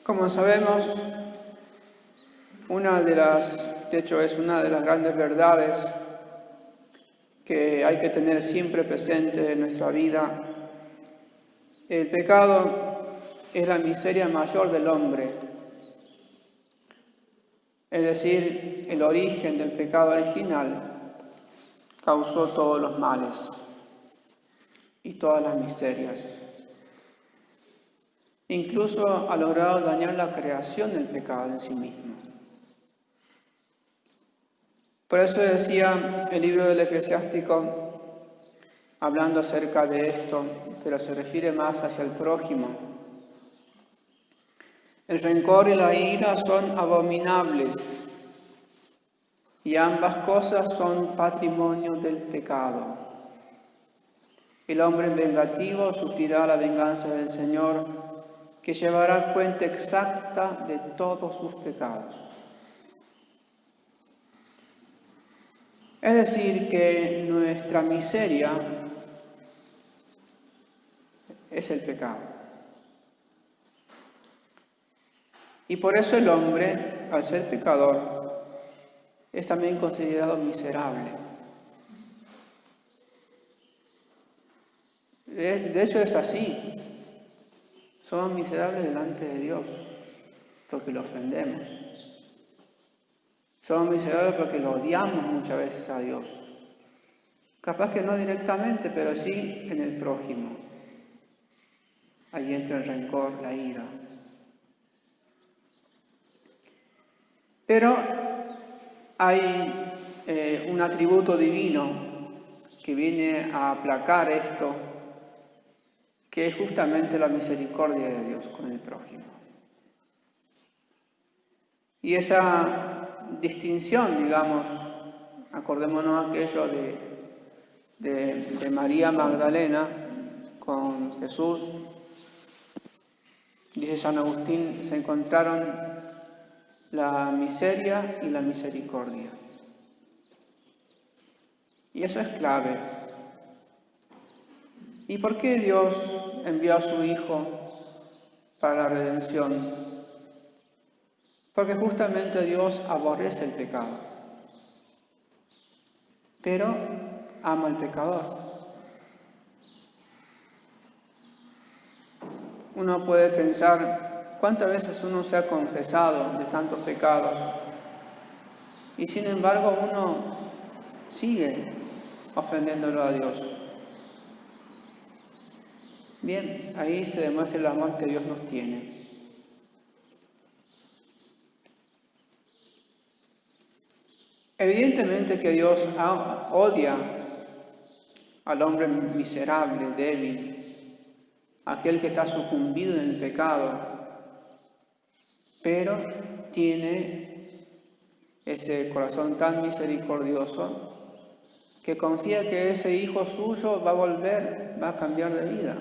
Como sabemos, es una de las grandes verdades que hay que tener siempre presente en nuestra vida. El pecado es la miseria mayor del hombre, es decir, el origen del pecado original causó todos los males y todas las miserias. Incluso ha logrado dañar la creación del pecado en sí mismo. Por eso decía el libro del Eclesiástico, hablando acerca de esto, pero se refiere más hacia el prójimo. El rencor y la ira son abominables, y ambas cosas son patrimonio del pecado. El hombre vengativo sufrirá la venganza del Señor, que llevará cuenta exacta de todos sus pecados. Es decir, que nuestra miseria es el pecado. Y por eso el hombre, al ser pecador, es también considerado miserable. De hecho es así. Somos miserables delante de Dios porque lo ofendemos. Somos miserables porque lo odiamos muchas veces a Dios. Capaz que no directamente, pero sí en el prójimo. Ahí entra el rencor, la ira. Pero hay un atributo divino que viene a aplacar esto, que es justamente la misericordia de Dios con el prójimo. Y esa distinción, digamos, acordémonos aquello de María Magdalena con Jesús, dice San Agustín, se encontraron la miseria y la misericordia. Y eso es clave. ¿Y por qué Dios envió a su Hijo para la redención? Porque justamente Dios aborrece el pecado, pero ama al pecador. Uno puede pensar cuántas veces uno se ha confesado de tantos pecados y sin embargo uno sigue ofendiéndolo a Dios. Bien, ahí se demuestra el amor que Dios nos tiene. Evidentemente que Dios odia al hombre miserable, débil, aquel que está sucumbido en el pecado, pero tiene ese corazón tan misericordioso que confía que ese hijo suyo va a volver, va a cambiar de vida.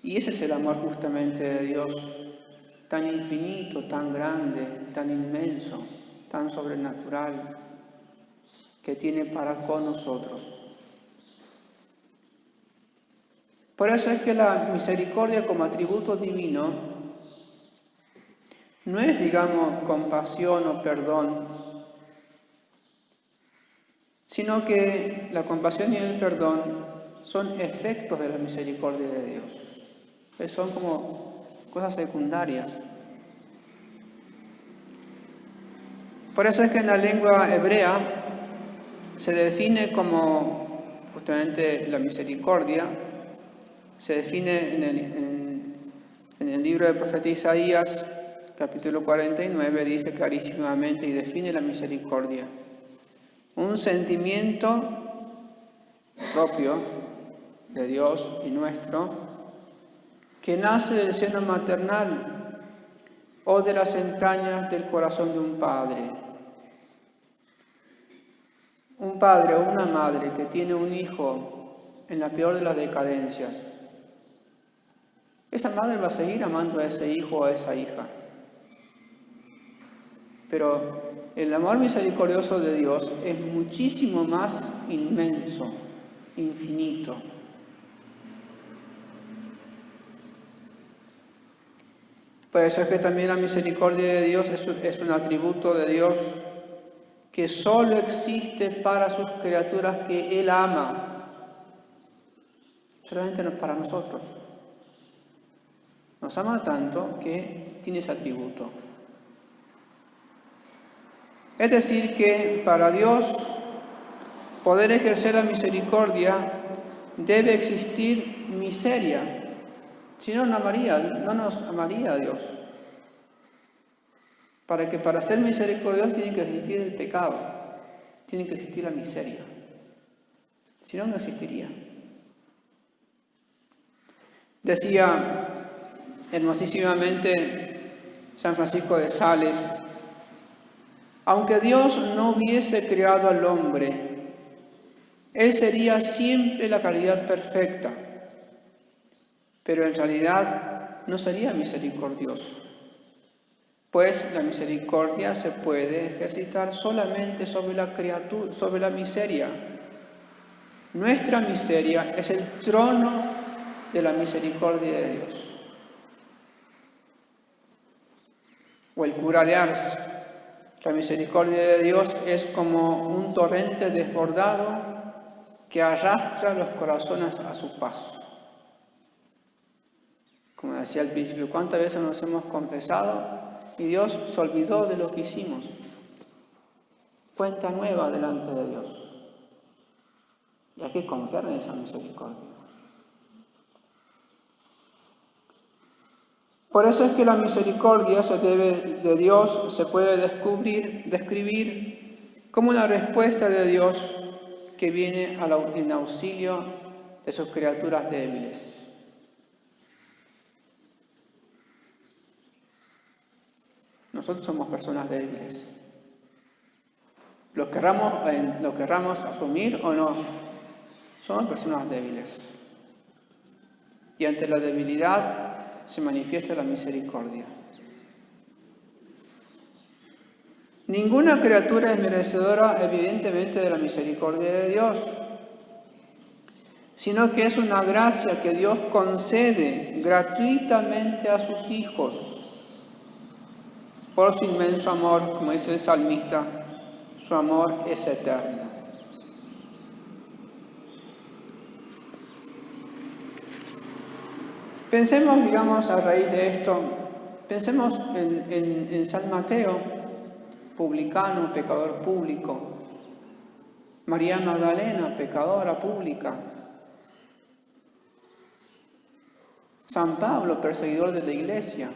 Y ese es el amor justamente de Dios, tan infinito, tan grande, tan inmenso, tan sobrenatural, que tiene para con nosotros. Por eso es que la misericordia como atributo divino no es, digamos, compasión o perdón, sino que la compasión y el perdón son efectos de la misericordia de Dios. Son como cosas secundarias. Por eso es que en la lengua hebrea se define como justamente la misericordia, se define en el libro del profeta Isaías, capítulo 49, dice clarísimamente y define la misericordia. Un sentimiento propio de Dios y nuestro, que nace del seno maternal o de las entrañas del corazón de un padre. Un padre o una madre que tiene un hijo en la peor de las decadencias, esa madre va a seguir amando a ese hijo o a esa hija. Pero el amor misericordioso de Dios es muchísimo más inmenso, infinito. Por eso es que también la misericordia de Dios es un atributo de Dios que solo existe para sus criaturas que Él ama. Solamente no para nosotros. Nos ama tanto que tiene ese atributo. Es decir, que para Dios poder ejercer la misericordia debe existir miseria. Si no, no nos amaría a Dios. Para ser misericordioso tiene que existir el pecado, tiene que existir la miseria. Si no, no existiría. Decía hermosísimamente San Francisco de Sales: aunque Dios no hubiese creado al hombre, Él sería siempre la calidad perfecta, pero en realidad no sería misericordioso, pues la misericordia se puede ejercitar solamente sobre la criatura, sobre la miseria. Nuestra miseria es el trono de la misericordia de Dios. O el cura de Ars: la misericordia de Dios es como un torrente desbordado que arrastra los corazones a su paso. Como decía al principio, ¿cuántas veces nos hemos confesado y Dios se olvidó de lo que hicimos? Cuenta nueva delante de Dios. Y hay que confiar en esa misericordia. Por eso es que la misericordia de Dios se puede describir como una respuesta de Dios que viene en auxilio de sus criaturas débiles. Nosotros somos personas débiles. Lo querramos asumir o no, somos personas débiles. Y ante la debilidad se manifiesta la misericordia. Ninguna criatura es merecedora, evidentemente, de la misericordia de Dios, sino que es una gracia que Dios concede gratuitamente a sus hijos por su inmenso amor, como dice el salmista: su amor es eterno. Pensemos, a raíz de esto, pensemos en San Mateo, publicano, pecador público; María Magdalena, pecadora pública; San Pablo, perseguidor de la iglesia;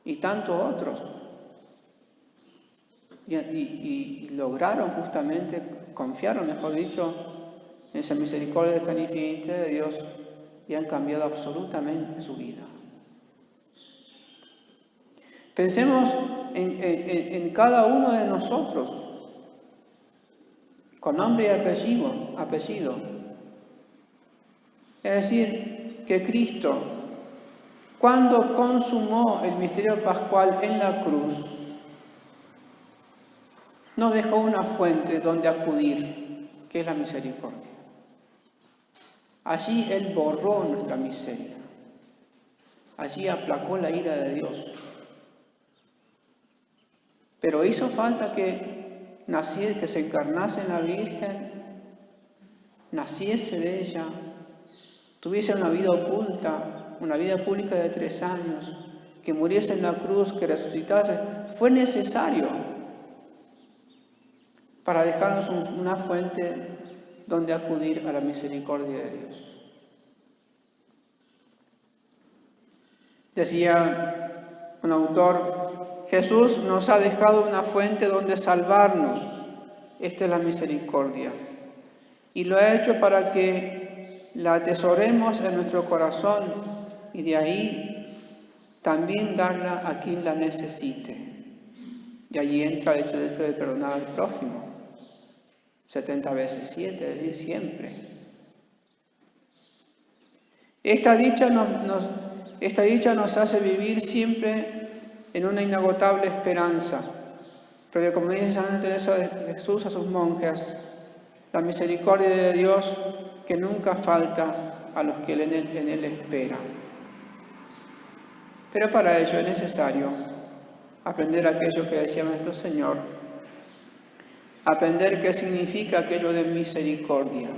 y tantos otros. Y lograron justamente, confiaron, mejor dicho, en esa misericordia tan infinita de Dios y han cambiado absolutamente su vida. Pensemos en cada uno de nosotros, con nombre y apellido. Es decir, que Cristo, cuando consumó el misterio pascual en la cruz, nos dejó una fuente donde acudir, que es la misericordia. Allí Él borró nuestra miseria. Allí aplacó la ira de Dios. Pero hizo falta que se encarnase en la Virgen, naciese de ella, tuviese una vida oculta, una vida pública de 3 años, que muriese en la cruz, que resucitase. Fue necesario para dejarnos una fuente donde acudir a la misericordia de Dios. Decía un autor: Jesús nos ha dejado una fuente donde salvarnos. Esta es la misericordia. Y lo ha hecho para que la atesoremos en nuestro corazón y de ahí también darla a quien la necesite. Y allí entra el hecho de perdonar al prójimo. 70 veces 7, es decir, siempre. Esta dicha nos hace vivir siempre en una inagotable esperanza, porque como dice Santa Teresa de Jesús a sus monjas, la misericordia de Dios que nunca falta a los que en Él esperan. Pero para ello es necesario aprender aquello que decía nuestro Señor, aprender qué significa aquello de misericordia.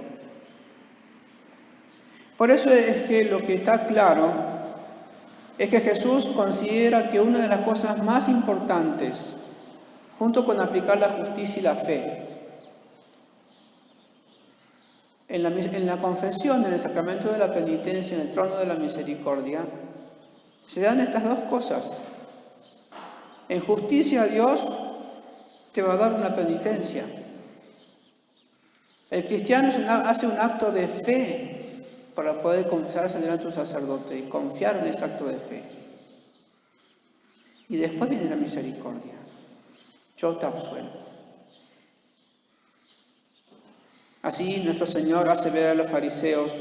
Por eso es que lo que está claro es que Jesús considera que una de las cosas más importantes, junto con aplicar la justicia y la fe, en la confesión, en el sacramento de la penitencia, en el trono de la misericordia, se dan estas dos cosas. En justicia, Dios te va a dar una penitencia. El cristiano hace un acto de fe para poder confesarse delante de un sacerdote y confiar en ese acto de fe. Y después viene la misericordia. Yo te absuelvo. Así nuestro Señor hace ver a los fariseos,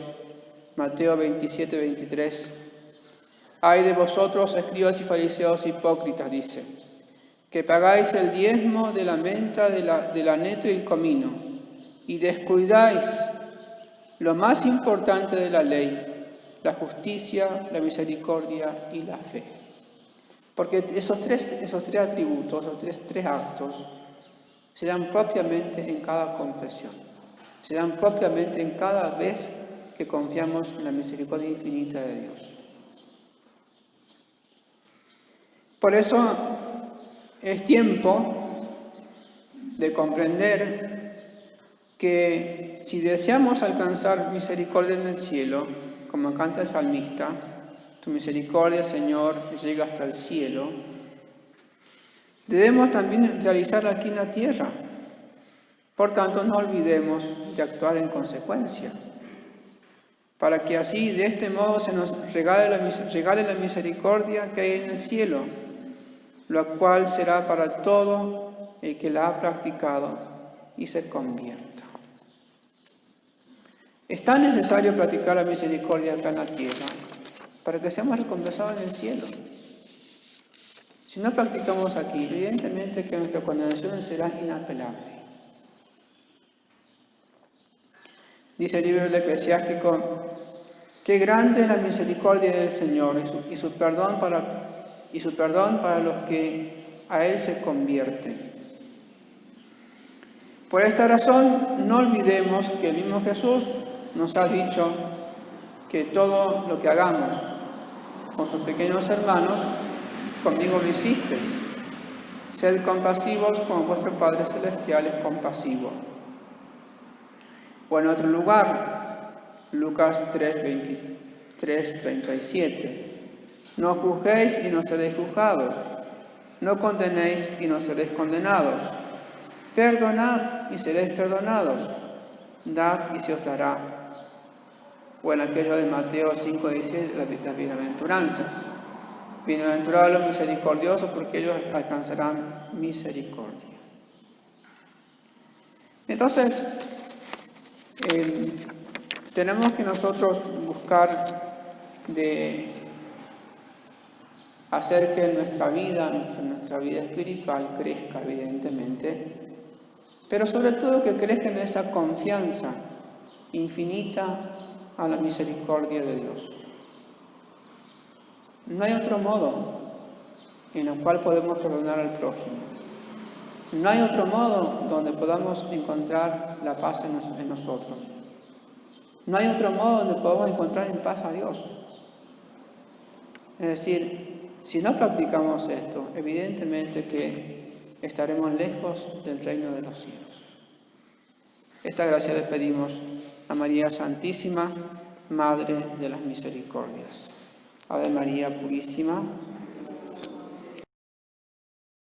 Mateo 27, 23, «Ay de vosotros, escribas y fariseos hipócritas», dice, «que pagáis el diezmo de la menta, del aneto y el comino, y descuidáis lo más importante de la ley, la justicia, la misericordia y la fe». Porque esos tres atributos, esos tres actos, se dan propiamente en cada confesión. Se dan propiamente en cada vez que confiamos en la misericordia infinita de Dios. Por eso es tiempo de comprender que si deseamos alcanzar misericordia en el cielo, como canta el salmista, tu misericordia, Señor, llega hasta el cielo, debemos también realizarla aquí en la tierra. Por tanto, no olvidemos de actuar en consecuencia, para que así, de este modo, se nos regale la misericordia que hay en el cielo, lo cual será para todo el que la ha practicado y se convierta. Es tan necesario practicar la misericordia acá en la tierra, para que seamos recompensados en el cielo. Si no practicamos aquí, evidentemente que nuestra condenación será inapelable. Dice el libro del Eclesiástico, qué grande es la misericordia del Señor y su perdón para los que a Él se convierten. Por esta razón, no olvidemos que el mismo Jesús nos ha dicho que todo lo que hagamos con sus pequeños hermanos, conmigo lo hicisteis. Sed compasivos como vuestro Padre Celestial es compasivo. O en otro lugar, Lucas 3:37. No juzguéis y no seréis juzgados. No condenéis y no seréis condenados. Perdonad y seréis perdonados. Dad y se os dará. O en aquello de Mateo 5:16, las bienaventuranzas. Bienaventurados los misericordiosos, porque ellos alcanzarán misericordia. Entonces, tenemos que nosotros buscar de hacer que nuestra vida espiritual crezca, evidentemente, pero sobre todo que crezca en esa confianza infinita a la misericordia de Dios. No hay otro modo en el cual podemos perdonar al prójimo. No hay otro modo donde podamos encontrar la paz en nosotros. No hay otro modo donde podamos encontrar en paz a Dios. Es decir, si no practicamos esto, evidentemente que estaremos lejos del reino de los cielos. Esta gracia le pedimos a María Santísima, Madre de las Misericordias. Ave María Purísima,